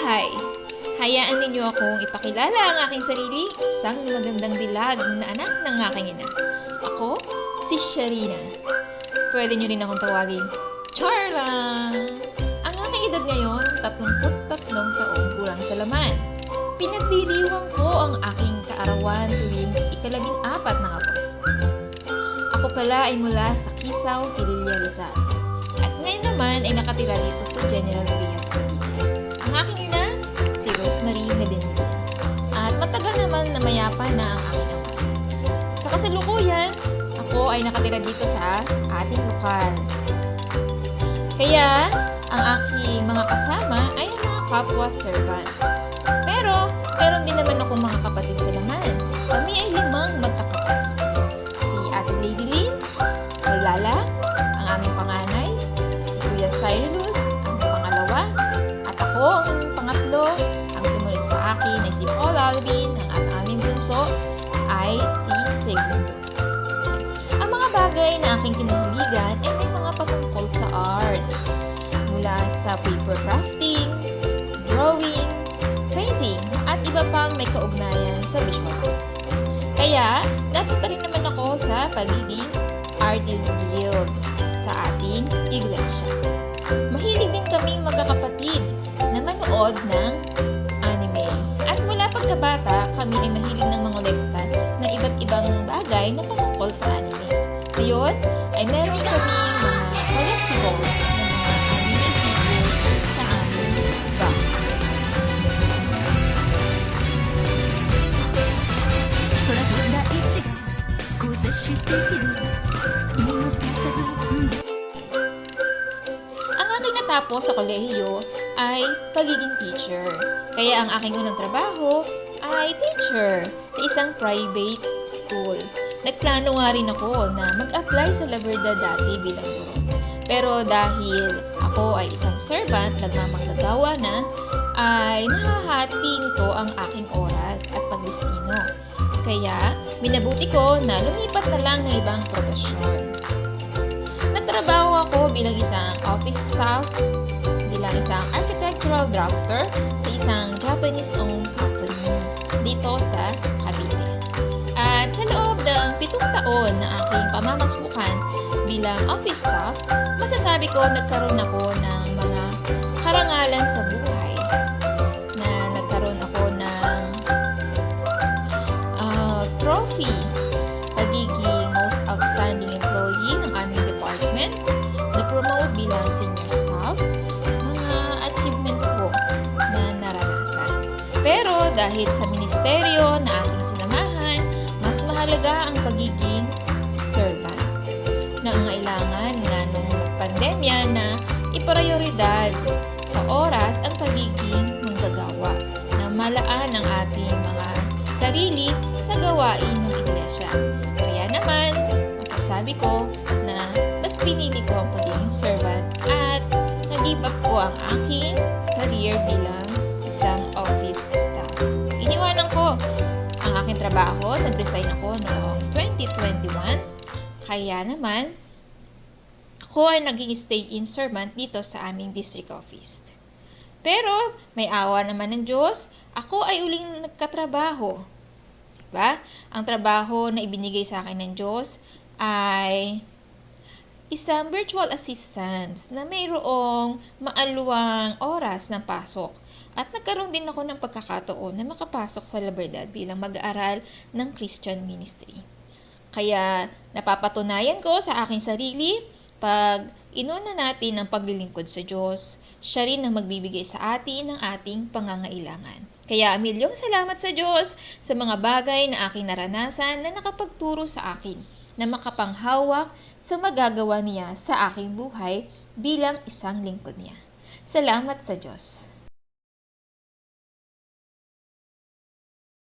buhay! Hayaan ninyo akong ipakilala ang aking sarili, isang magandang dilag na anak ng aking ina. Ako, si Sharina. Pwede nyo rin akong tawagin, Charla! Ang aking edad ngayon, 33 taong kulang sa laman. Pinagdiriwang ko ang aking kaarawan tuwing ika-14 ng Agosto. Ako pala ay mula sa Kisaw, Pililla, Rizal. At ngayon naman ay nakatira dito sa General Trias, Cavite. Ang aking ina, si Rosemary Medina. At matagal naman na mayapa na ang aking ama. Sa kasalukuyan, ako ay nakatira dito sa ating lokal. Kaya, ang aking mga kasama ay ang mga kapwa servant. Pero, meron din naman akong mga kapatid sa laman. Kami ay 5 magkakapatid. Si Ate Lady Lynn, Lala, ang aming panganay, si Kuya Cyrus, ang pangalawa, at ako ang pangatlo. Ang sumunod sa akin ay si Paul Alvin, ang aming bunso ay si Segundo. Ang mga bagay na aking kinahiligan ay may mga patungkol sa art. Mula sa paper crafting, drawing, painting, at iba pang may kaugnayan sa visual. Kaya, napunta rin naman ako sa pagiging artist guild sa ating iglesia. Mahilig din kaming magkakapatid na manood ng anime. At mula pagkabata, kami ay mahilig ng mga kolekta na iba't ibang bagay na patungkol sa anime. Ngayon, ay meron kaming mga collectibles ng mga anime figures sa aming bahay. 空と大地が交差している身の佇んで Ang aking natapos sa kolehiyo ay pagiging teacher. Kaya ang aking unang trabaho ay teacher sa isang private school. Nagplano nga rin ako na mag-apply sa La Verdad dati bilang guro. Pero dahil ako ay isang servant, nagmamanggagawa na, ay nahahating ko ang aking oras at pagdestino. Kaya, minabuti ko na lumipat na lang ng ibang profesyon. Nagtrabaho ako bilang isang office staff, bilang isang architectural drafter sa isang Japanese-owned company dito sa Cavite. At sa loob ng 7 taon na aking pamamasukan bilang office staff, masasabi ko nagkaroon ako ng mga karangalan sa buhay. Na nagkaroon ako ng trophy, pagiging most outstanding employee ng aming department, na-promote bilang senior staff, mga achievements ko na naranasan. Pero dahil sa ministeryo na aking sinamahan, mas mahalaga ang pagiging servant. Nangangailangan nga nung pandemya na iprioridad sa oras ang pagiging manggagawa na malaan ang ating mga sarili sa gawain ng iglesia. Kaya naman, masasabi ko na mas pinili ko ang pagiging servant at nag-give up ko ang aking career bilang isang office staff. Iniwanan ko ang aking trabaho, nag-resign ako noong 2021. Kaya naman, ako ay naging stay-in servant dito sa aming district office. Pero, may awa naman ng Diyos, ako ay uling nagkatrabaho. Diba? Ang trabaho na ibinigay sa akin ng Diyos ay isang virtual assistant na mayroong maaluwang oras ng pasok. At nagkaroon din ako ng pagkakataon na makapasok sa La Verdad bilang mag-aaral ng Christian ministry. Kaya napapatunayan ko sa aking sarili, pag inuna natin ang paglilingkod sa Diyos, siya rin ang magbibigay sa atin ng ating pangangailangan. Kaya milyong salamat sa Diyos sa mga bagay na aking naranasan na nakapagturo sa akin na makapanghawak sa magagawa niya sa aking buhay bilang isang lingkod niya. Salamat sa Diyos.